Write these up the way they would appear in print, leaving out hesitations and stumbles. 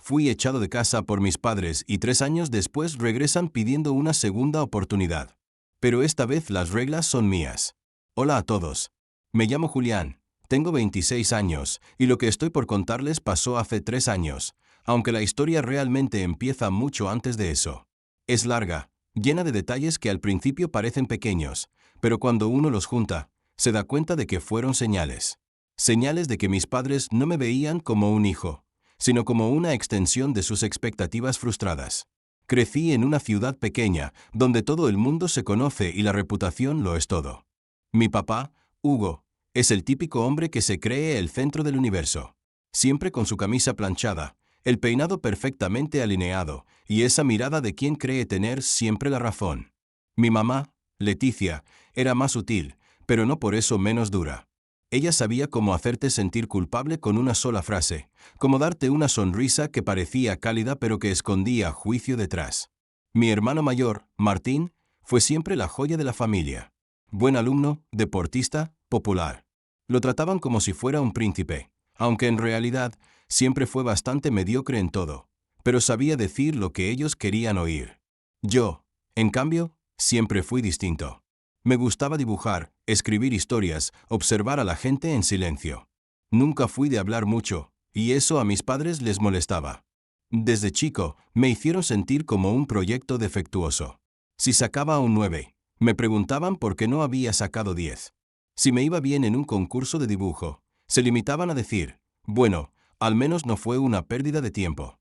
Fui echado de casa por mis padres y 3 años después regresan pidiendo una segunda oportunidad. Pero esta vez las reglas son mías. Hola a todos. Me llamo Julián, tengo 26 años, y lo que estoy por contarles pasó hace 3 años, aunque la historia realmente empieza mucho antes de eso. Es larga, llena de detalles que al principio parecen pequeños, pero cuando uno los junta, se da cuenta de que fueron señales. Señales de que mis padres no me veían como un hijo, sino como una extensión de sus expectativas frustradas. Crecí en una ciudad pequeña, donde todo el mundo se conoce y la reputación lo es todo. Mi papá, Hugo, es el típico hombre que se cree el centro del universo. Siempre con su camisa planchada, el peinado perfectamente alineado y esa mirada de quien cree tener siempre la razón. Mi mamá, Leticia, era más sutil, pero no por eso menos dura. Ella sabía cómo hacerte sentir culpable con una sola frase, cómo darte una sonrisa que parecía cálida pero que escondía juicio detrás. Mi hermano mayor, Martín, fue siempre la joya de la familia. Buen alumno, deportista, popular. Lo trataban como si fuera un príncipe, aunque en realidad siempre fue bastante mediocre en todo, pero sabía decir lo que ellos querían oír. Yo, en cambio, siempre fui distinto. Me gustaba dibujar, escribir historias, observar a la gente en silencio. Nunca fui de hablar mucho, y eso a mis padres les molestaba. Desde chico, me hicieron sentir como un proyecto defectuoso. Si sacaba un 9, me preguntaban por qué no había sacado 10. Si me iba bien en un concurso de dibujo, se limitaban a decir, bueno, al menos no fue una pérdida de tiempo.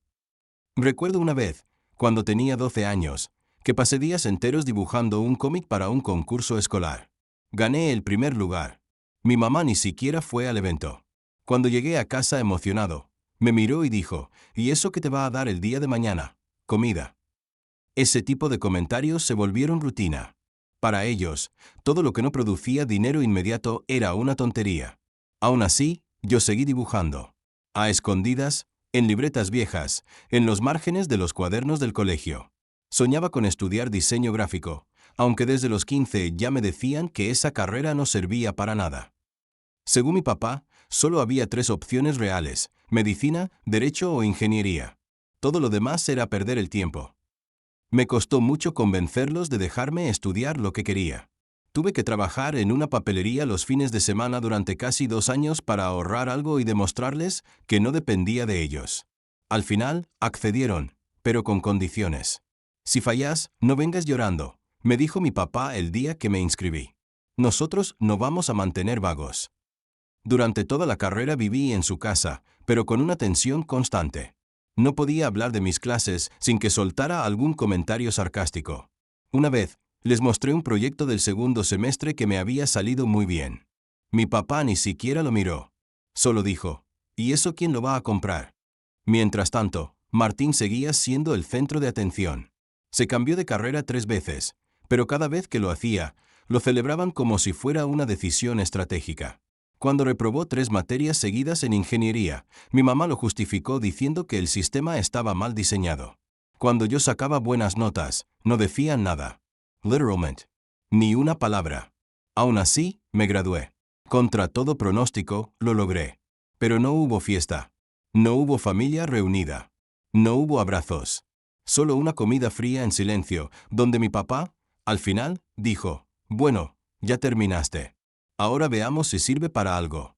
Recuerdo una vez, cuando tenía 12 años, que pasé días enteros dibujando un cómic para un concurso escolar. Gané el primer lugar. Mi mamá ni siquiera fue al evento. Cuando llegué a casa emocionado, me miró y dijo, ¿y eso qué te va a dar el día de mañana? Comida. Ese tipo de comentarios se volvieron rutina. Para ellos, todo lo que no producía dinero inmediato era una tontería. Aún así, yo seguí dibujando. A escondidas, en libretas viejas, en los márgenes de los cuadernos del colegio. Soñaba con estudiar diseño gráfico, aunque desde los 15 ya me decían que esa carrera no servía para nada. Según mi papá, solo había 3 opciones reales: medicina, derecho o ingeniería. Todo lo demás era perder el tiempo. Me costó mucho convencerlos de dejarme estudiar lo que quería. Tuve que trabajar en una papelería los fines de semana durante casi 2 años para ahorrar algo y demostrarles que no dependía de ellos. Al final, accedieron, pero con condiciones. Si fallas, no vengas llorando, me dijo mi papá el día que me inscribí. Nosotros no vamos a mantener vagos. Durante toda la carrera viví en su casa, pero con una tensión constante. No podía hablar de mis clases sin que soltara algún comentario sarcástico. Una vez, les mostré un proyecto del segundo semestre que me había salido muy bien. Mi papá ni siquiera lo miró. Solo dijo, ¿y eso quién lo va a comprar? Mientras tanto, Martín seguía siendo el centro de atención. Se cambió de carrera 3 veces, pero cada vez que lo hacía, lo celebraban como si fuera una decisión estratégica. Cuando reprobó 3 materias seguidas en ingeniería, mi mamá lo justificó diciendo que el sistema estaba mal diseñado. Cuando yo sacaba buenas notas, no decían nada. Literalmente. Ni una palabra. Aún así, me gradué. Contra todo pronóstico, lo logré. Pero no hubo fiesta. No hubo familia reunida. No hubo abrazos. Solo una comida fría en silencio, donde mi papá, al final, dijo, bueno, ya terminaste. Ahora veamos si sirve para algo.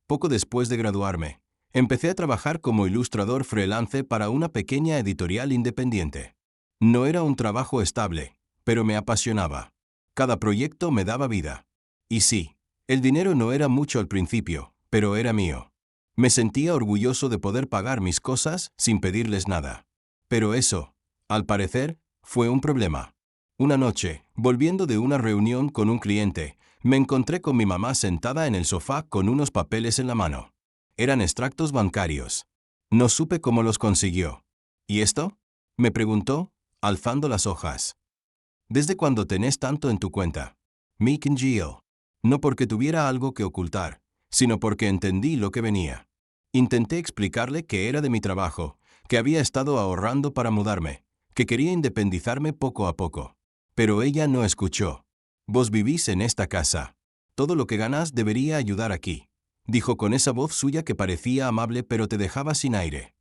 Poco después de graduarme, empecé a trabajar como ilustrador freelance para una pequeña editorial independiente. No era un trabajo estable, pero me apasionaba. Cada proyecto me daba vida. Y sí, el dinero no era mucho al principio, pero era mío. Me sentía orgulloso de poder pagar mis cosas sin pedirles nada. Pero eso, al parecer, fue un problema. Una noche, volviendo de una reunión con un cliente, me encontré con mi mamá sentada en el sofá con unos papeles en la mano. Eran extractos bancarios. No supe cómo los consiguió. ¿Y esto? Me preguntó, alzando las hojas. ¿Desde cuándo tenés tanto en tu cuenta? Meek and Jill. No porque tuviera algo que ocultar, sino porque entendí lo que venía. Intenté explicarle que era de mi trabajo, que había estado ahorrando para mudarme, que quería independizarme poco a poco. Pero ella no escuchó. Vos vivís en esta casa. Todo lo que ganas debería ayudar aquí, dijo con esa voz suya que parecía amable pero te dejaba sin aire.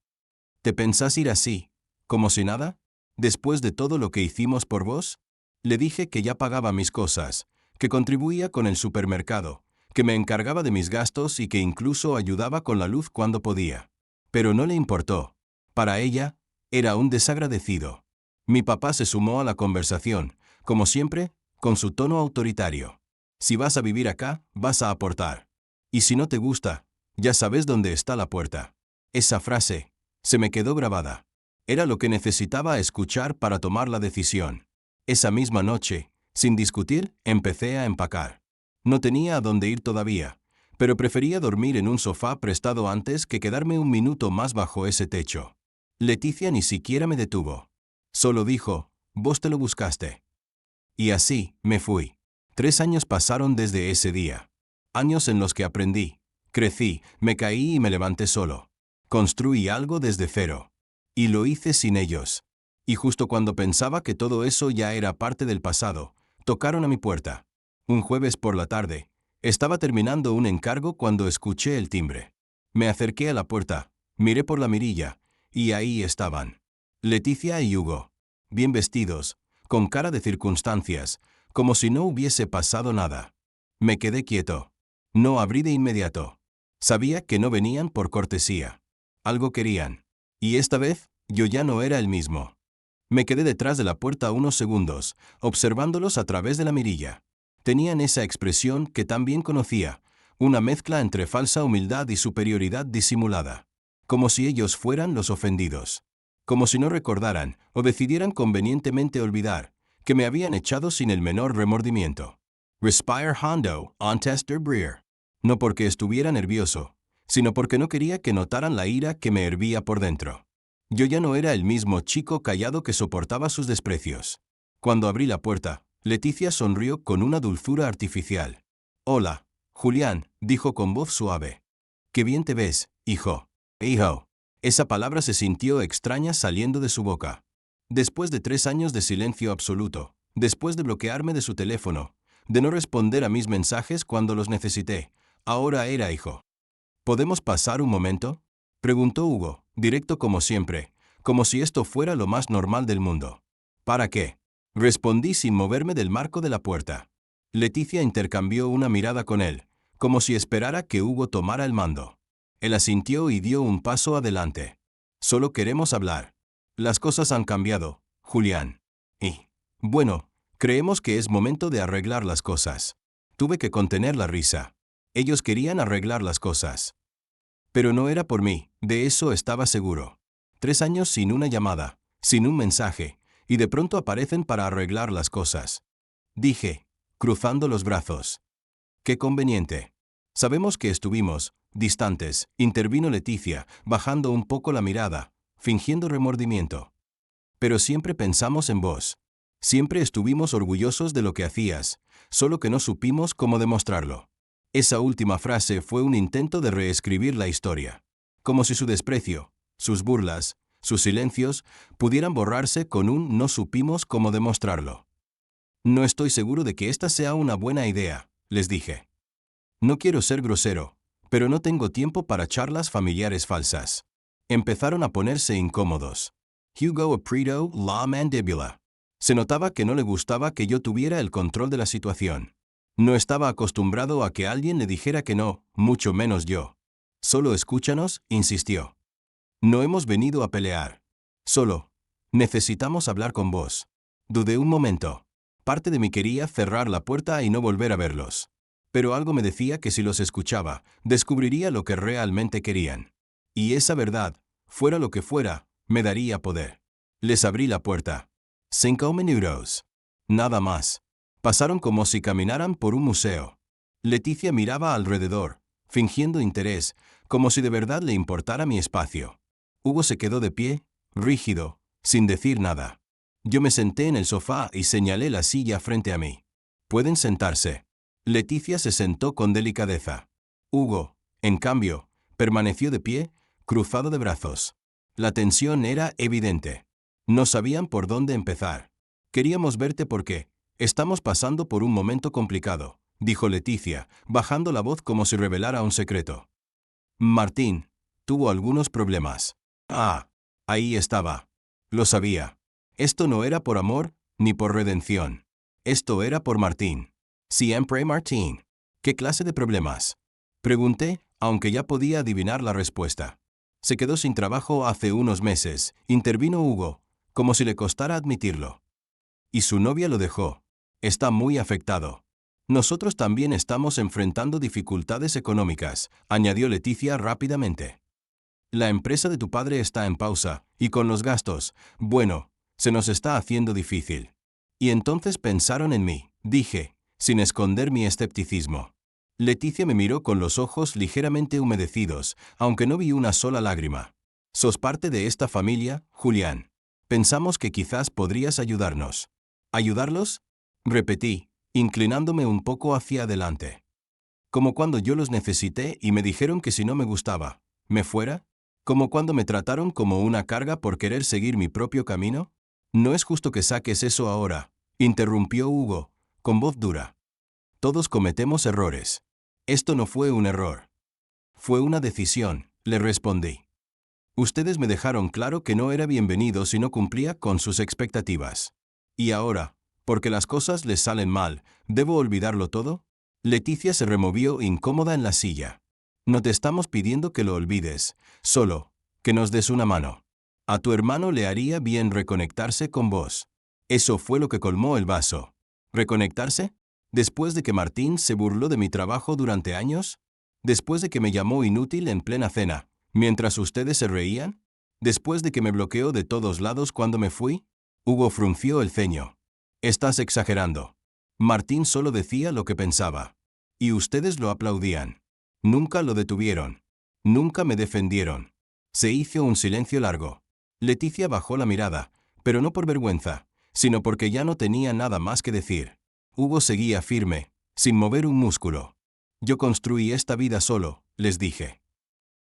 ¿Te pensás ir así, como si nada? Después de todo lo que hicimos por vos? Le dije que ya pagaba mis cosas, que contribuía con el supermercado, que me encargaba de mis gastos y que incluso ayudaba con la luz cuando podía. Pero no le importó. Para ella, era un desagradecido. Mi papá se sumó a la conversación, como siempre, con su tono autoritario. Si vas a vivir acá, vas a aportar. Y si no te gusta, ya sabes dónde está la puerta. Esa frase se me quedó grabada. Era lo que necesitaba escuchar para tomar la decisión. Esa misma noche, sin discutir, empecé a empacar. No tenía a dónde ir todavía, pero prefería dormir en un sofá prestado antes que quedarme un minuto más bajo ese techo. Leticia ni siquiera me detuvo. Solo dijo, vos te lo buscaste. Y así, me fui. 3 años pasaron desde ese día. Años en los que aprendí, crecí, me caí y me levanté solo. Construí algo desde cero. Y lo hice sin ellos. Y justo cuando pensaba que todo eso ya era parte del pasado, tocaron a mi puerta. Un jueves por la tarde, estaba terminando un encargo cuando escuché el timbre. Me acerqué a la puerta, miré por la mirilla, y ahí estaban. Leticia y Hugo. Bien vestidos, con cara de circunstancias, como si no hubiese pasado nada. Me quedé quieto. No abrí de inmediato. Sabía que no venían por cortesía. Algo querían. Y esta vez, yo ya no era el mismo. Me quedé detrás de la puerta unos segundos, observándolos a través de la mirilla. Tenían esa expresión que tan bien conocía, una mezcla entre falsa humildad y superioridad disimulada. Como si ellos fueran los ofendidos. Como si no recordaran, o decidieran convenientemente olvidar, que me habían echado sin el menor remordimiento. Respire Hondo, Antester Breer. No porque estuviera nervioso, sino porque no quería que notaran la ira que me hervía por dentro. Yo ya no era el mismo chico callado que soportaba sus desprecios. Cuando abrí la puerta, Leticia sonrió con una dulzura artificial. Hola, Julián, dijo con voz suave. Qué bien te ves, hijo. Hijo. Esa palabra se sintió extraña saliendo de su boca. Después de 3 años de silencio absoluto, después de bloquearme de su teléfono, de no responder a mis mensajes cuando los necesité, ahora era hijo. ¿Podemos pasar un momento? Preguntó Hugo, directo como siempre, como si esto fuera lo más normal del mundo. ¿Para qué? Respondí sin moverme del marco de la puerta. Leticia intercambió una mirada con él, como si esperara que Hugo tomara el mando. Él asintió y dio un paso adelante. Solo queremos hablar. Las cosas han cambiado, Julián. Y, bueno, creemos que es momento de arreglar las cosas. Tuve que contener la risa. Ellos querían arreglar las cosas. Pero no era por mí, de eso estaba seguro. 3 años sin una llamada, sin un mensaje, y de pronto aparecen para arreglar las cosas. Dije, cruzando los brazos. Qué conveniente. Sabemos que estuvimos distantes, intervino Leticia, bajando un poco la mirada, fingiendo remordimiento. Pero siempre pensamos en vos. Siempre estuvimos orgullosos de lo que hacías, solo que no supimos cómo demostrarlo. Esa última frase fue un intento de reescribir la historia. Como si su desprecio, sus burlas, sus silencios, pudieran borrarse con un no supimos cómo demostrarlo. No estoy seguro de que esta sea una buena idea, les dije. No quiero ser grosero, pero no tengo tiempo para charlas familiares falsas. Empezaron a ponerse incómodos. Hugo apretó la mandíbula. Se notaba que no le gustaba que yo tuviera el control de la situación. No estaba acostumbrado a que alguien le dijera que no, mucho menos yo. Solo escúchanos, insistió. No hemos venido a pelear. Solo, necesitamos hablar con vos. Dudé un momento. Parte de mí quería cerrar la puerta y no volver a verlos. Pero algo me decía que si los escuchaba, descubriría lo que realmente querían. Y esa verdad, fuera lo que fuera, me daría poder. Les abrí la puerta. 5 minutos. Nada más. Pasaron como si caminaran por un museo. Leticia miraba alrededor, fingiendo interés, como si de verdad le importara mi espacio. Hugo se quedó de pie, rígido, sin decir nada. Yo me senté en el sofá y señalé la silla frente a mí. Pueden sentarse. Leticia se sentó con delicadeza. Hugo, en cambio, permaneció de pie, cruzado de brazos. La tensión era evidente. No sabían por dónde empezar. Queríamos verte porque estamos pasando por un momento complicado, dijo Leticia, bajando la voz como si revelara un secreto. Martín tuvo algunos problemas. Ah. Ahí estaba. Lo sabía. Esto no era por amor, ni por redención. Esto era por Martín. Siempre Martín. ¿Qué clase de problemas? Pregunté, aunque ya podía adivinar la respuesta. Se quedó sin trabajo hace unos meses, intervino Hugo, como si le costara admitirlo. Y su novia lo dejó. Está muy afectado. Nosotros también estamos enfrentando dificultades económicas, añadió Leticia rápidamente. La empresa de tu padre está en pausa, y con los gastos, bueno, se nos está haciendo difícil. Y entonces pensaron en mí, dije, sin esconder mi escepticismo. Leticia me miró con los ojos ligeramente humedecidos, aunque no vi una sola lágrima. ¿Sos parte de esta familia, Julián? Pensamos que quizás podrías ayudarnos. ¿Ayudarlos? Repetí, inclinándome un poco hacia adelante. Como cuando yo los necesité y me dijeron que si no me gustaba, ¿me fuera? ¿Como cuando me trataron como una carga por querer seguir mi propio camino? No es justo que saques eso ahora, interrumpió Hugo, con voz dura. Todos cometemos errores. Esto no fue un error. Fue una decisión, le respondí. Ustedes me dejaron claro que no era bienvenido si no cumplía con sus expectativas. Y ahora, porque las cosas les salen mal, ¿debo olvidarlo todo? Leticia se removió incómoda en la silla. No te estamos pidiendo que lo olvides, solo que nos des una mano. A tu hermano le haría bien reconectarse con vos. Eso fue lo que colmó el vaso. ¿Reconectarse? ¿Después de que Martín se burló de mi trabajo durante años? ¿Después de que me llamó inútil en plena cena, mientras ustedes se reían? ¿Después de que me bloqueó de todos lados cuando me fui? Hugo frunció el ceño. Estás exagerando. Martín solo decía lo que pensaba. Y ustedes lo aplaudían. Nunca lo detuvieron. Nunca me defendieron. Se hizo un silencio largo. Leticia bajó la mirada, pero no por vergüenza, sino porque ya no tenía nada más que decir. Hugo seguía firme, sin mover un músculo. Yo construí esta vida solo, les dije.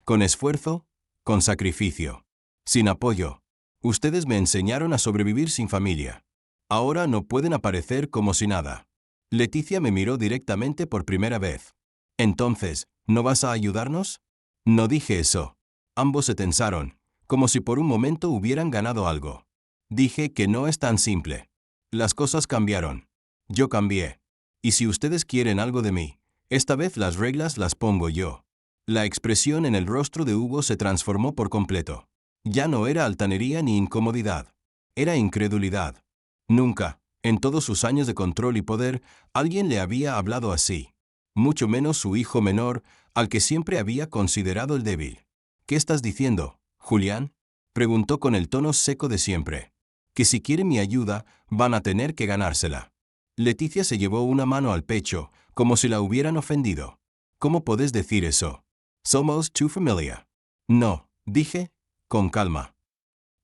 Con esfuerzo, con sacrificio. Sin apoyo. Ustedes me enseñaron a sobrevivir sin familia. Ahora no pueden aparecer como si nada. Leticia me miró directamente por primera vez. Entonces, ¿no vas a ayudarnos? No dije eso. Ambos se tensaron, como si por un momento hubieran ganado algo. Dije que no es tan simple. Las cosas cambiaron. Yo cambié. Y si ustedes quieren algo de mí, esta vez las reglas las pongo yo. La expresión en el rostro de Hugo se transformó por completo. Ya no era altanería ni incomodidad. Era incredulidad. Nunca, en todos sus años de control y poder, alguien le había hablado así. Mucho menos su hijo menor, al que siempre había considerado el débil. ¿Qué estás diciendo, Julián? Preguntó con el tono seco de siempre. Que si quieren mi ayuda, van a tener que ganársela. Leticia se llevó una mano al pecho, como si la hubieran ofendido. ¿Cómo podés decir eso? Somos too familiar. No, dije, con calma.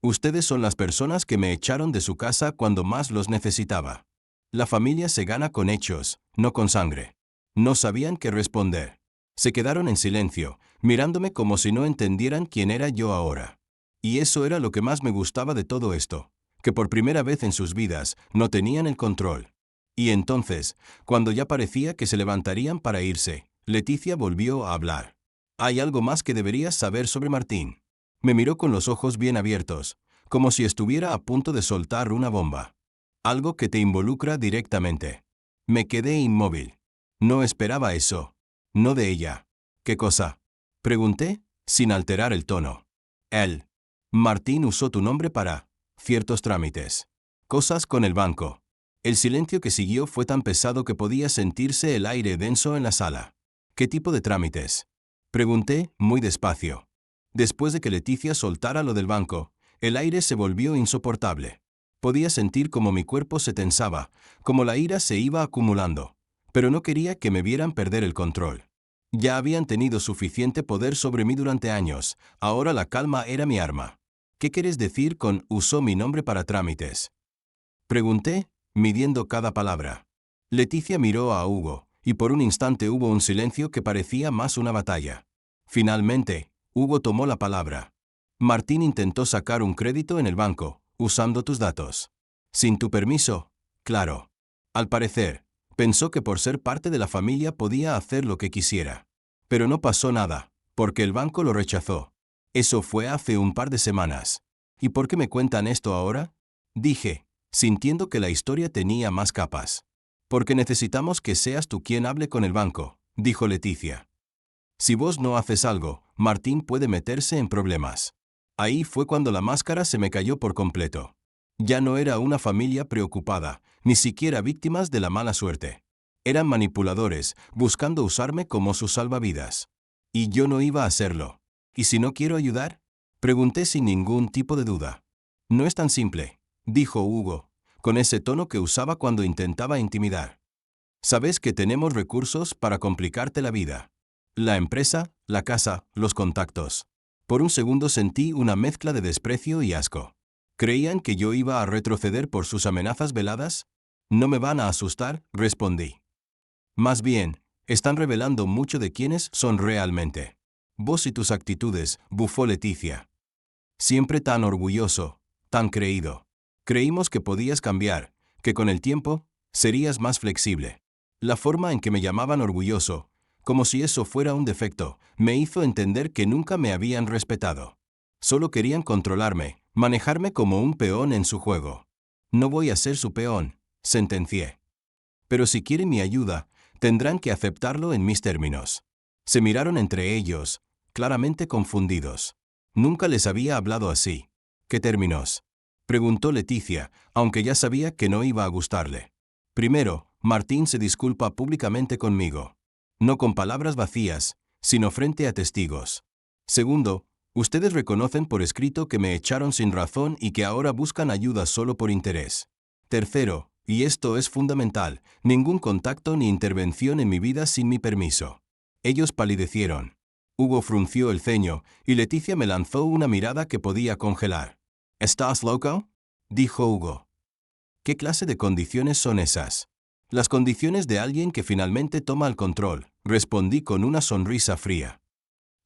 Ustedes son las personas que me echaron de su casa cuando más los necesitaba. La familia se gana con hechos, no con sangre. No sabían qué responder. Se quedaron en silencio, mirándome como si no entendieran quién era yo ahora. Y eso era lo que más me gustaba de todo esto, que por primera vez en sus vidas no tenían el control. Y entonces, cuando ya parecía que se levantarían para irse, Leticia volvió a hablar. Hay algo más que deberías saber sobre Martín. Me miró con los ojos bien abiertos, como si estuviera a punto de soltar una bomba. Algo que te involucra directamente. Me quedé inmóvil. No esperaba eso. No de ella. ¿Qué cosa? Pregunté, sin alterar el tono. Él. Martín usó tu nombre para ciertos trámites. Cosas con el banco. El silencio que siguió fue tan pesado que podía sentirse el aire denso en la sala. ¿Qué tipo de trámites? Pregunté, muy despacio. Después de que Leticia soltara lo del banco, el aire se volvió insoportable. Podía sentir como mi cuerpo se tensaba, como la ira se iba acumulando, pero no quería que me vieran perder el control. Ya habían tenido suficiente poder sobre mí durante años, ahora la calma era mi arma. ¿Qué quieres decir con usó mi nombre para trámites? Pregunté, midiendo cada palabra. Leticia miró a Hugo, y por un instante hubo un silencio que parecía más una batalla. Finalmente, Hugo tomó la palabra. Martín intentó sacar un crédito en el banco, usando tus datos. Sin tu permiso, claro. Al parecer, pensó que por ser parte de la familia podía hacer lo que quisiera. Pero no pasó nada, porque el banco lo rechazó. Eso fue hace un par de semanas. ¿Y por qué me cuentan esto ahora? Dije, sintiendo que la historia tenía más capas. Porque necesitamos que seas tú quien hable con el banco, dijo Leticia. Si vos no haces algo, Martín puede meterse en problemas. Ahí fue cuando la máscara se me cayó por completo. Ya no era una familia preocupada, ni siquiera víctimas de la mala suerte. Eran manipuladores, buscando usarme como sus salvavidas. Y yo no iba a hacerlo. ¿Y si no quiero ayudar? Pregunté sin ningún tipo de duda. No es tan simple, dijo Hugo, con ese tono que usaba cuando intentaba intimidar. Sabes que tenemos recursos para complicarte la vida. La empresa, la casa, los contactos. Por un segundo sentí una mezcla de desprecio y asco. ¿Creían que yo iba a retroceder por sus amenazas veladas? No me van a asustar, respondí. Más bien, están revelando mucho de quiénes son realmente. Vos y tus actitudes, bufó Leticia. Siempre tan orgulloso, tan creído. Creímos que podías cambiar, que con el tiempo, serías más flexible. La forma en que me llamaban orgulloso, como si eso fuera un defecto, me hizo entender que nunca me habían respetado. Solo querían controlarme, manejarme como un peón en su juego. No voy a ser su peón, sentencié. Pero si quieren mi ayuda, tendrán que aceptarlo en mis términos. Se miraron entre ellos, claramente confundidos. Nunca les había hablado así. ¿Qué términos? Preguntó Leticia, aunque ya sabía que no iba a gustarle. Primero, Martín se disculpa públicamente conmigo. No con palabras vacías, sino frente a testigos. Segundo, ustedes reconocen por escrito que me echaron sin razón y que ahora buscan ayuda solo por interés. Tercero, y esto es fundamental, ningún contacto ni intervención en mi vida sin mi permiso. Ellos palidecieron. Hugo frunció el ceño, y Leticia me lanzó una mirada que podía congelar. ¿Estás loco?, dijo Hugo. ¿Qué clase de condiciones son esas? Las condiciones de alguien que finalmente toma el control, respondí con una sonrisa fría.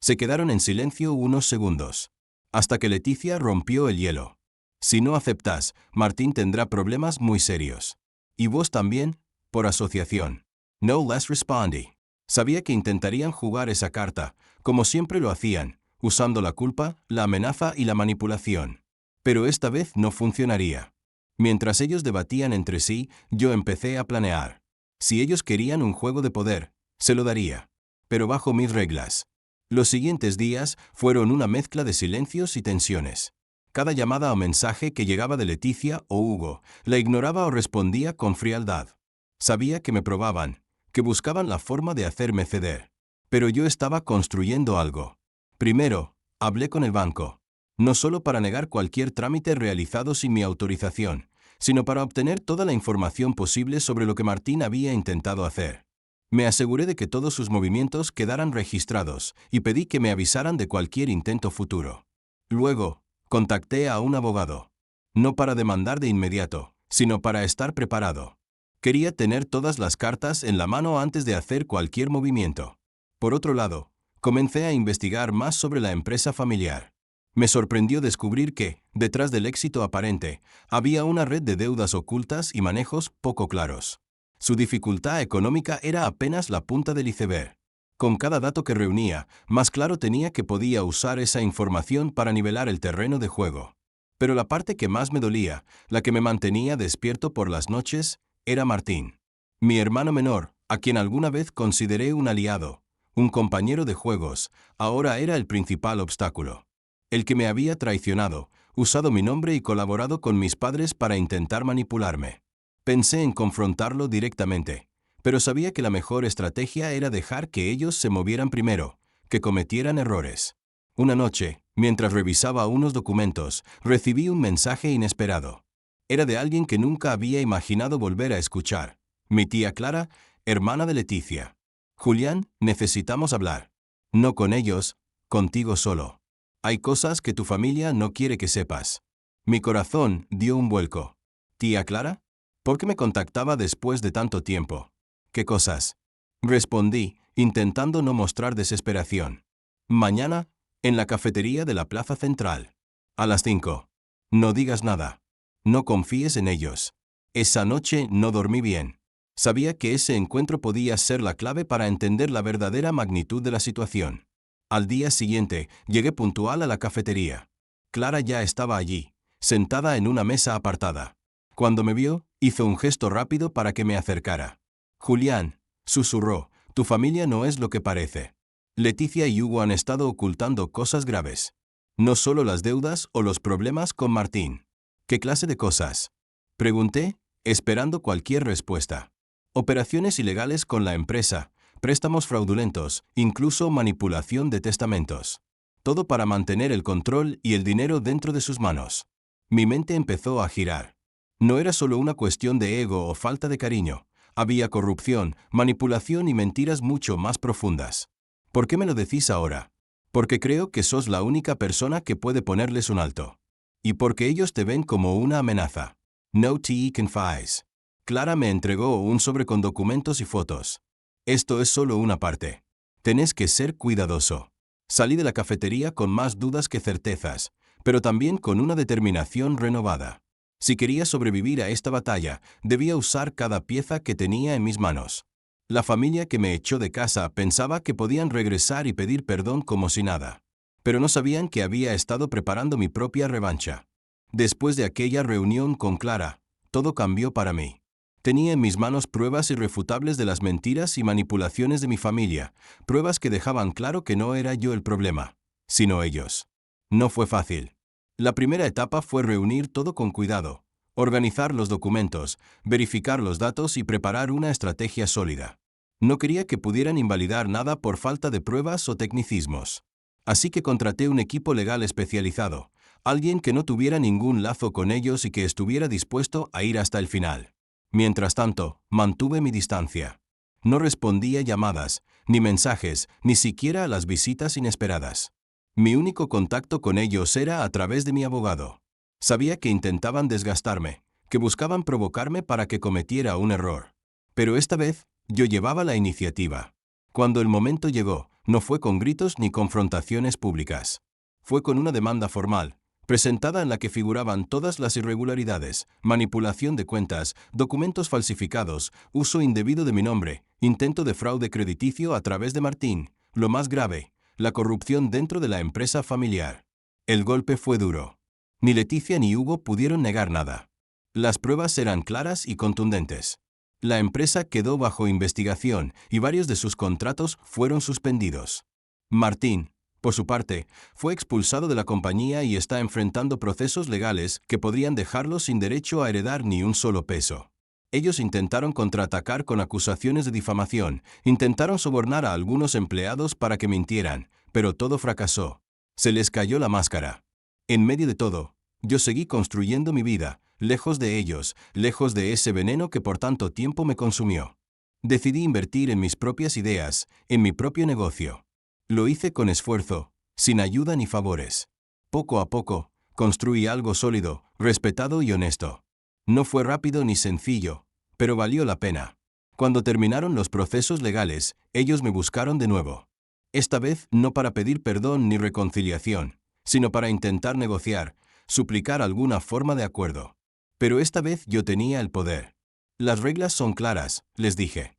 Se quedaron en silencio unos segundos, hasta que Leticia rompió el hielo. Si no aceptas, Martín tendrá problemas muy serios. Y vos también, por asociación. No les respondí. Sabía que intentarían jugar esa carta, como siempre lo hacían, usando la culpa, la amenaza y la manipulación. Pero esta vez no funcionaría. Mientras ellos debatían entre sí, yo empecé a planear. Si ellos querían un juego de poder, se lo daría. Pero bajo mis reglas. Los siguientes días fueron una mezcla de silencios y tensiones. Cada llamada o mensaje que llegaba de Leticia o Hugo, la ignoraba o respondía con frialdad. Sabía que me probaban, que buscaban la forma de hacerme ceder. Pero yo estaba construyendo algo. Primero, hablé con el banco. No solo para negar cualquier trámite realizado sin mi autorización, sino para obtener toda la información posible sobre lo que Martín había intentado hacer. Me aseguré de que todos sus movimientos quedaran registrados y pedí que me avisaran de cualquier intento futuro. Luego, contacté a un abogado. No para demandar de inmediato, sino para estar preparado. Quería tener todas las cartas en la mano antes de hacer cualquier movimiento. Por otro lado, comencé a investigar más sobre la empresa familiar. Me sorprendió descubrir que, detrás del éxito aparente, había una red de deudas ocultas y manejos poco claros. Su dificultad económica era apenas la punta del iceberg. Con cada dato que reunía, más claro tenía que podía usar esa información para nivelar el terreno de juego. Pero la parte que más me dolía, la que me mantenía despierto por las noches, era Martín. Mi hermano menor, a quien alguna vez consideré un aliado, un compañero de juegos, ahora era el principal obstáculo. El que me había traicionado, usado mi nombre y colaborado con mis padres para intentar manipularme. Pensé en confrontarlo directamente, pero sabía que la mejor estrategia era dejar que ellos se movieran primero, que cometieran errores. Una noche, mientras revisaba unos documentos, recibí un mensaje inesperado. Era de alguien que nunca había imaginado volver a escuchar. Mi tía Clara, hermana de Leticia. Julián, necesitamos hablar. No con ellos, contigo solo. Hay cosas que tu familia no quiere que sepas. Mi corazón dio un vuelco. ¿Tía Clara? ¿Por qué me contactaba después de tanto tiempo? ¿Qué cosas? Respondí, intentando no mostrar desesperación. Mañana, en la cafetería de la Plaza Central. A las 5. No digas nada. No confíes en ellos. Esa noche no dormí bien. Sabía que ese encuentro podía ser la clave para entender la verdadera magnitud de la situación. Al día siguiente, llegué puntual a la cafetería. Clara ya estaba allí, sentada en una mesa apartada. Cuando me vio, hizo un gesto rápido para que me acercara. Julián, susurró, tu familia no es lo que parece. Leticia y Hugo han estado ocultando cosas graves. No solo las deudas o los problemas con Martín. ¿Qué clase de cosas? Pregunté, esperando cualquier respuesta. Operaciones ilegales con la empresa, préstamos fraudulentos, incluso manipulación de testamentos. Todo para mantener el control y el dinero dentro de sus manos. Mi mente empezó a girar. No era solo una cuestión de ego o falta de cariño. Había corrupción, manipulación y mentiras mucho más profundas. ¿Por qué me lo decís ahora? Porque creo que sos la única persona que puede ponerles un alto. Y porque ellos te ven como una amenaza. No te confíes. Clara me entregó un sobre con documentos y fotos. Esto es solo una parte. Tenés que ser cuidadoso. Salí de la cafetería con más dudas que certezas, pero también con una determinación renovada. Si quería sobrevivir a esta batalla, debía usar cada pieza que tenía en mis manos. La familia que me echó de casa pensaba que podían regresar y pedir perdón como si nada. Pero no sabían que había estado preparando mi propia revancha. Después de aquella reunión con Clara, todo cambió para mí. Tenía en mis manos pruebas irrefutables de las mentiras y manipulaciones de mi familia, pruebas que dejaban claro que no era yo el problema, sino ellos. No fue fácil. La primera etapa fue reunir todo con cuidado, organizar los documentos, verificar los datos y preparar una estrategia sólida. No quería que pudieran invalidar nada por falta de pruebas o tecnicismos. Así que contraté un equipo legal especializado, alguien que no tuviera ningún lazo con ellos y que estuviera dispuesto a ir hasta el final. Mientras tanto, mantuve mi distancia. No respondía llamadas, ni mensajes, ni siquiera a las visitas inesperadas. Mi único contacto con ellos era a través de mi abogado. Sabía que intentaban desgastarme, que buscaban provocarme para que cometiera un error. Pero esta vez, yo llevaba la iniciativa. Cuando el momento llegó, no fue con gritos ni confrontaciones públicas. Fue con una demanda formal, presentada en la que figuraban todas las irregularidades, manipulación de cuentas, documentos falsificados, uso indebido de mi nombre, intento de fraude crediticio a través de Martín, lo más grave, la corrupción dentro de la empresa familiar. El golpe fue duro. Ni Leticia ni Hugo pudieron negar nada. Las pruebas eran claras y contundentes. La empresa quedó bajo investigación y varios de sus contratos fueron suspendidos. Martín, por su parte, fue expulsado de la compañía y está enfrentando procesos legales que podrían dejarlo sin derecho a heredar ni un solo peso. Ellos intentaron contraatacar con acusaciones de difamación, intentaron sobornar a algunos empleados para que mintieran, pero todo fracasó. Se les cayó la máscara. En medio de todo, yo seguí construyendo mi vida, lejos de ellos, lejos de ese veneno que por tanto tiempo me consumió. Decidí invertir en mis propias ideas, en mi propio negocio. Lo hice con esfuerzo, sin ayuda ni favores. Poco a poco, construí algo sólido, respetado y honesto. No fue rápido ni sencillo, pero valió la pena. Cuando terminaron los procesos legales, ellos me buscaron de nuevo. Esta vez no para pedir perdón ni reconciliación, sino para intentar negociar, suplicar alguna forma de acuerdo. Pero esta vez yo tenía el poder. Las reglas son claras, les dije.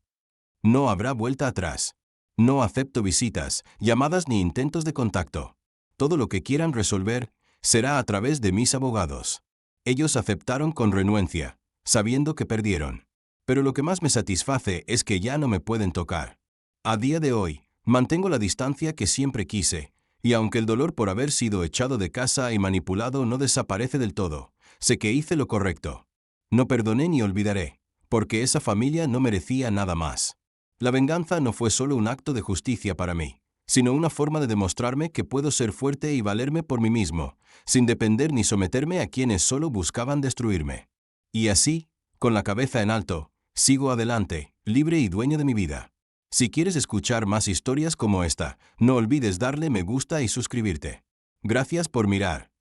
No habrá vuelta atrás. No acepto visitas, llamadas ni intentos de contacto. Todo lo que quieran resolver será a través de mis abogados. Ellos aceptaron con renuencia, sabiendo que perdieron. Pero lo que más me satisface es que ya no me pueden tocar. A día de hoy, mantengo la distancia que siempre quise, y aunque el dolor por haber sido echado de casa y manipulado no desaparece del todo, sé que hice lo correcto. No perdoné ni olvidaré, porque esa familia no merecía nada más. La venganza no fue solo un acto de justicia para mí, sino una forma de demostrarme que puedo ser fuerte y valerme por mí mismo, sin depender ni someterme a quienes solo buscaban destruirme. Y así, con la cabeza en alto, sigo adelante, libre y dueño de mi vida. Si quieres escuchar más historias como esta, no olvides darle me gusta y suscribirte. Gracias por mirar.